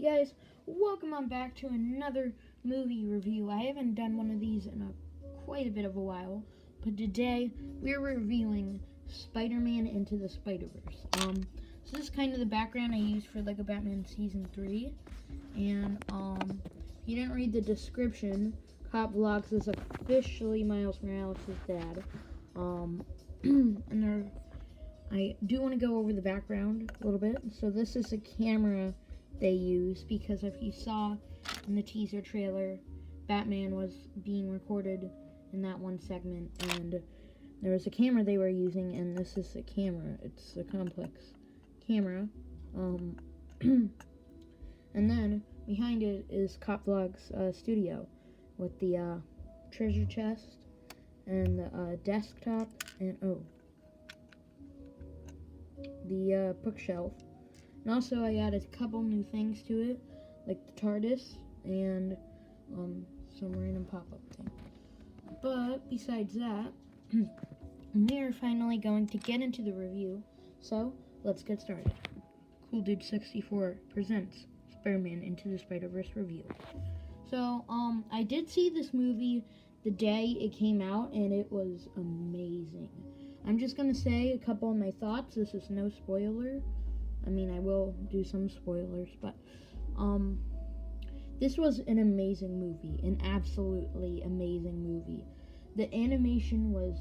guys, welcome on back to another movie review. I haven't done one of these in quite a bit of a while, but today we're reviewing Spider-Man Into the Spider-Verse. So this is kind of the background I used for Lego Batman Season 3, and if you didn't read the description, Cop Vlogs is officially Miles Morales' dad. And I do want to go over the background a little bit. So this is a camera they use because if you saw in the teaser trailer, Batman was being recorded in that one segment, and there was a camera they were using, and this is a camera. It's a complex camera. And then behind it is Cop Vlogs studio with the treasure chest and the desktop and the bookshelf. And also I added a couple new things to it, like the TARDIS and some random pop-up thing. But besides that, we're finally going to get into the review. So let's get started. Cool Dude 64 presents Spider-Man Into the Spider-Verse review. So I did see this movie the day it came out, and it was amazing. I'm just gonna say a couple of my thoughts. This is no spoiler. I mean, I will do some spoilers, but this was an amazing movie, an absolutely amazing movie. The animation was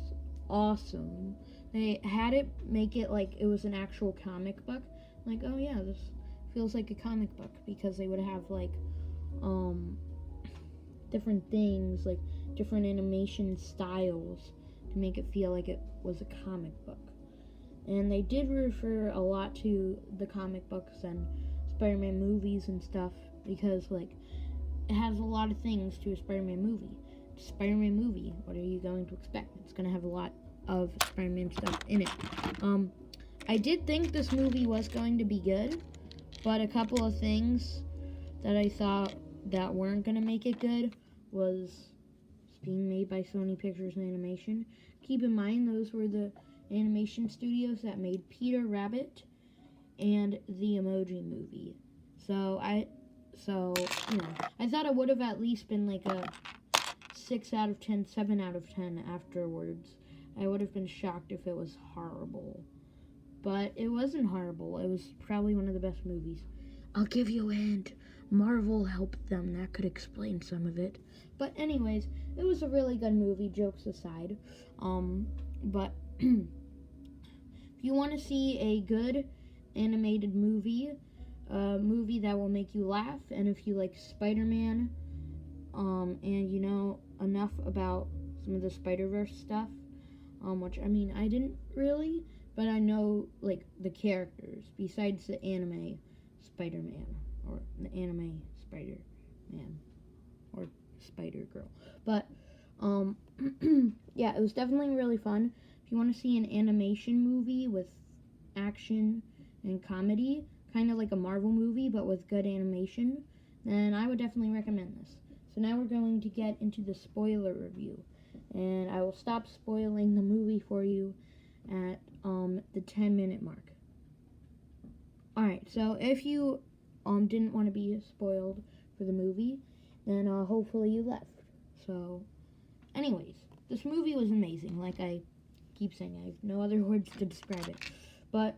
awesome. They had it make it like it was an actual comic book. Like, oh yeah, this feels like a comic book, because they would have like different things, like different animation styles to make it feel like it was a comic book. And they did refer a lot to the comic books and Spider-Man movies and stuff, because like it has a lot of things to a Spider-Man movie. Spider-Man movie, what are you going to expect? It's going to have a lot of Spider-Man stuff in it. I did think this movie was going to be good, but a couple of things that I thought that weren't going to make it good was it's being made by Sony Pictures Animation. Keep in mind, those were the animation studios that made Peter Rabbit and the Emoji Movie. So I thought it would have at least been like a 6 out of 10, 7 out of 10 afterwards. I would have been shocked if it was horrible. But it wasn't horrible. It was probably one of the best movies. I'll give you a hint. Marvel helped them. That could explain some of it. But anyways, it was a really good movie, jokes aside. But if you want to see a good animated movie, a movie that will make you laugh, and if you like Spider-Man, and you know enough about some of the Spider-Verse stuff, which, I mean, I didn't really, but I know, like, the characters, besides the anime Spider-Man, or the anime Spider-Man, or Spider-Girl. But, yeah, it was definitely really fun. If you want to see an animation movie with action and comedy, kind of like a Marvel movie, but with good animation, then I would definitely recommend this. So now we're going to get into the spoiler review, and I will stop spoiling the movie for you at the 10-minute mark. Alright, so if you didn't want to be spoiled for the movie, then hopefully you left. So, anyways, this movie was amazing. Like I keep saying, I have no other words to describe it. But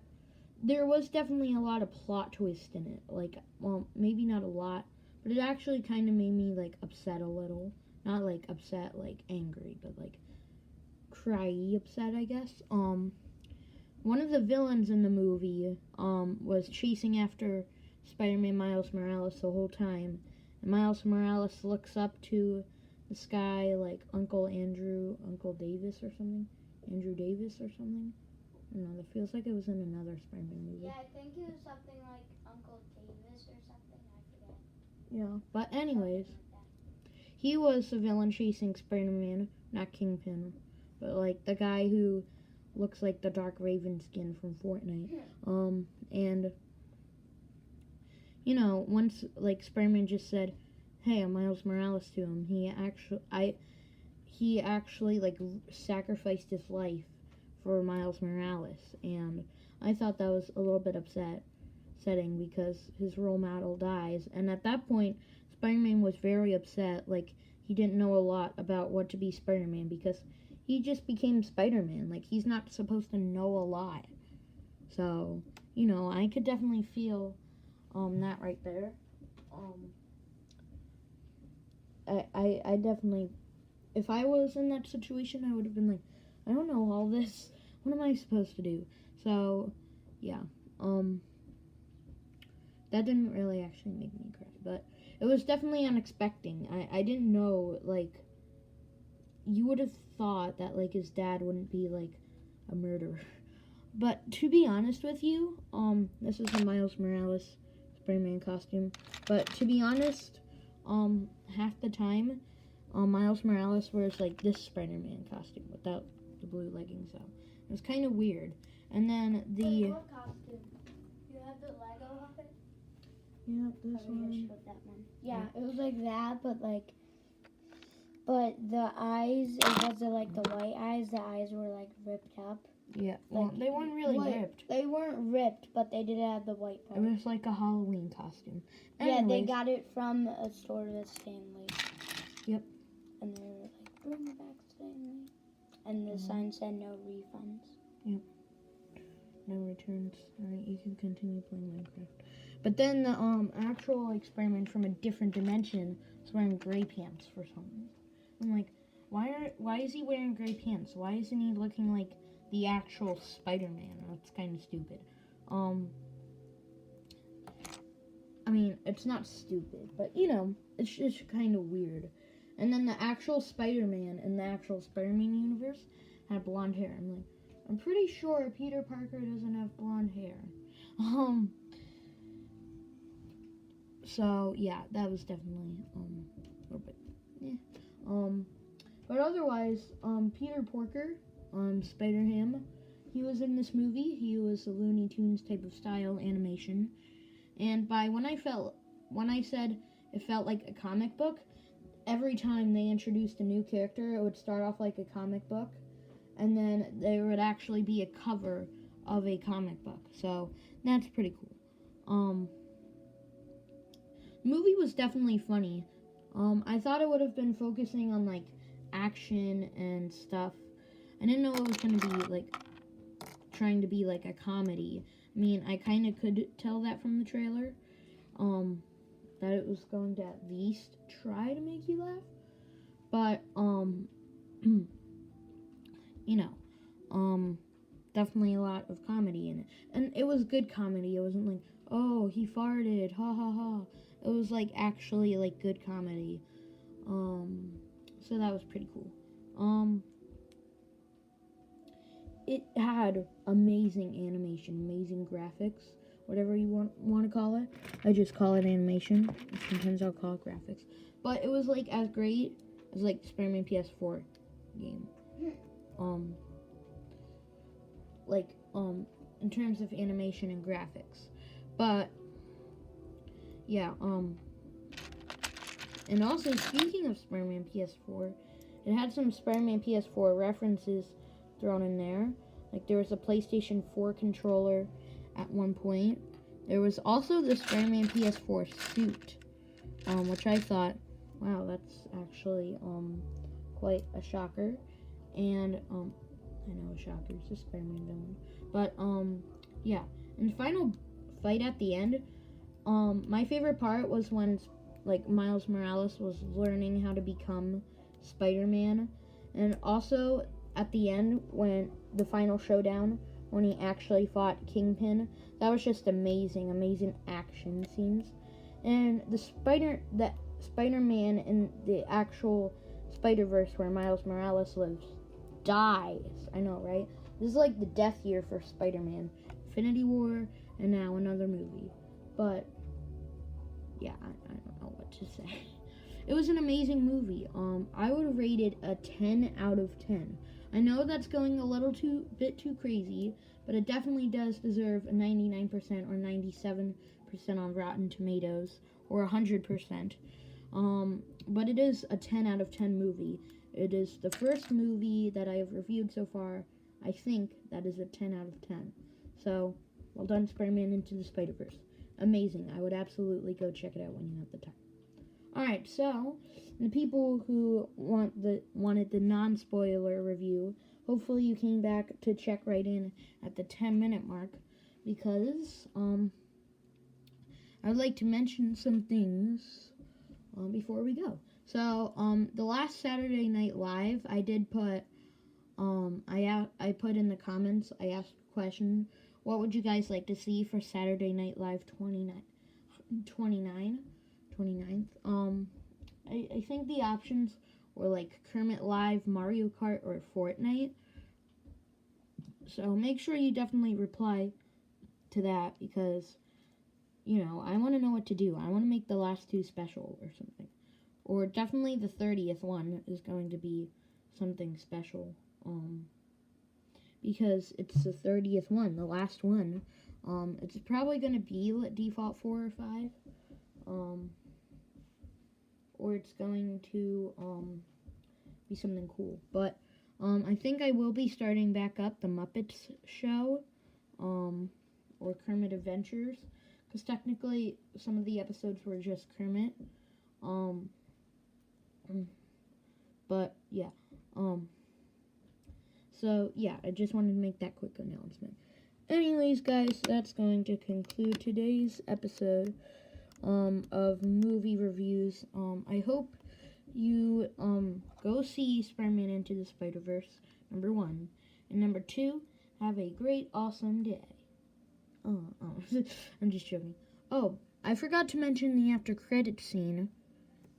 there was definitely a lot of plot twist in it. Like, well, maybe not a lot, but it actually kind of made me, like, upset a little. Not, like, upset, like, angry, but, like, cryy upset, I guess. One of the villains in the movie, was chasing after Spider-Man Miles Morales the whole time. And Miles Morales looks up to the sky like Uncle Davis or something. Andrew Davis or something. I don't know, that feels like it was in another Spider-Man movie. Yeah, I think it was something like Uncle Davis or something, I forget. Yeah, but anyways, he was the villain chasing Spider-Man, not Kingpin, but like the guy who looks like the Dark Raven skin from Fortnite. And you know, once like Spider-Man just said, "Hey, I'm Miles Morales" to him, he actually like sacrificed his life for Miles Morales, and I thought that was a little bit setting because his role model dies. And at that point, Spider-Man was very upset. Like, he didn't know a lot about what to be Spider-Man because he just became Spider-Man. Like, he's not supposed to know a lot. So, I could definitely feel that right there. I definitely, if I was in that situation, I would have been like, I don't know all this. What am I supposed to do? So, yeah. That didn't really actually make me cry, but it was definitely unexpected. I didn't know, like, you would have thought that, like, his dad wouldn't be, like, a murderer. But to be honest with you, this is a Miles Morales Spider-Man costume. But to be honest, half the time, Miles Morales wears, like, this Spider-Man costume without the blue leggings, so it was kind of weird. And then Wait, what costume? You have the Lego of it? Yeah, this Probably one. just put that one. Yeah, it was like that, but the eyes, it wasn't like the white eyes. The eyes were like ripped up. Yeah, well, Like, they weren't really ripped. They weren't ripped, but they did have the white part. It was like a Halloween costume. Yeah, they Anyways, got it from a store with Stanley. Yep. And they were like, bring back Stanley. And the sign said no refunds. Yep. No returns. Alright, you can continue playing Minecraft. But then the actual like Spider-Man from a different dimension is wearing gray pants for some reason. I'm like, why is he wearing gray pants? Why isn't he looking like the actual Spider-Man? That's kind of stupid. I mean, it's not stupid, but it's just kind of weird. And then the actual Spider-Man in the actual Spider-Man universe had blonde hair. I'm like, I'm pretty sure Peter Parker doesn't have blonde hair. So yeah, that was definitely a little bit, but otherwise, Peter Porker, Spider-Ham, he was in this movie. He was a Looney Tunes type of style animation, and when I said it felt like a comic book, every time they introduced a new character, it would start off like a comic book, and then there would actually be a cover of a comic book. So that's pretty cool. The movie was definitely funny. I thought it would have been focusing on like action and stuff. I didn't know it was going to be like trying to be like a comedy. I mean, I kind of could tell that from the trailer. That it was going to at least try to make you laugh. But definitely a lot of comedy in it. And it was good comedy. It wasn't like, oh, he farted, ha ha ha. It was like actually like good comedy. So that was pretty cool. It had amazing animation, amazing graphics, whatever you want to call it. I just call it animation. Sometimes I'll call it graphics. But it was like as great as like the Spider-Man PS4 game. In terms of animation and graphics. But yeah, and also speaking of Spider-Man PS4, it had some Spider-Man PS4 references thrown in there. Like there was a PlayStation 4 controller at one point. There was also the Spider-Man PS4 suit, which I thought, wow, that's actually quite a shocker. And I know a shocker, it's a Spider-Man villain. But yeah, in the final fight at the end, my favorite part was when like Miles Morales was learning how to become Spider-Man, and also at the end when the final showdown when he actually fought Kingpin, that was just amazing action scenes. And the Spider-Man in the actual Spider-Verse where Miles Morales lives dies. I know, right? This is like the death year for Spider-Man. Infinity War and now another movie. But yeah, I don't know what to say. It was an amazing movie. I would rate it a 10 out of 10. I know that's going a little bit too crazy, but it definitely does deserve a 99% or 97% on Rotten Tomatoes or 100%. But it is a 10 out of 10 movie. It is the first movie that I have reviewed so far, I think, that is a 10 out of 10. So, well done, Spider-Man Into the Spider-Verse. amazing. I would absolutely go check it out when you have the time. Alright, so the people who wanted the non-spoiler review, hopefully you came back to check right in at the 10-minute mark, because I'd like to mention some things before we go. So the last Saturday Night Live, I did put I put in the comments, I asked a question, what would you guys like to see for Saturday Night Live 29th? I think the options were like Kermit Live, Mario Kart, or Fortnite. So make sure you definitely reply to that, because, you know, I want to know what to do. I want to make the last two special or something. Or definitely the 30th one is going to be something special. Because it's the 30th one, the last one. It's probably going to be default 4 or 5. Or it's going to be something cool. But I think I will be starting back up the Muppets show, or Kermit Adventures, because technically some of the episodes were just Kermit. But yeah. So yeah, I just wanted to make that quick announcement. Anyways, guys, that's going to conclude today's episode of movie reviews. I hope you go see Spider-Man Into the Spider-Verse, number 1. And number 2, have a great, awesome day. I'm just joking. Oh, I forgot to mention the after credits scene.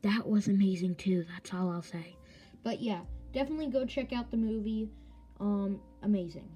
That was amazing too, that's all I'll say. But yeah, definitely go check out the movie. Amazing.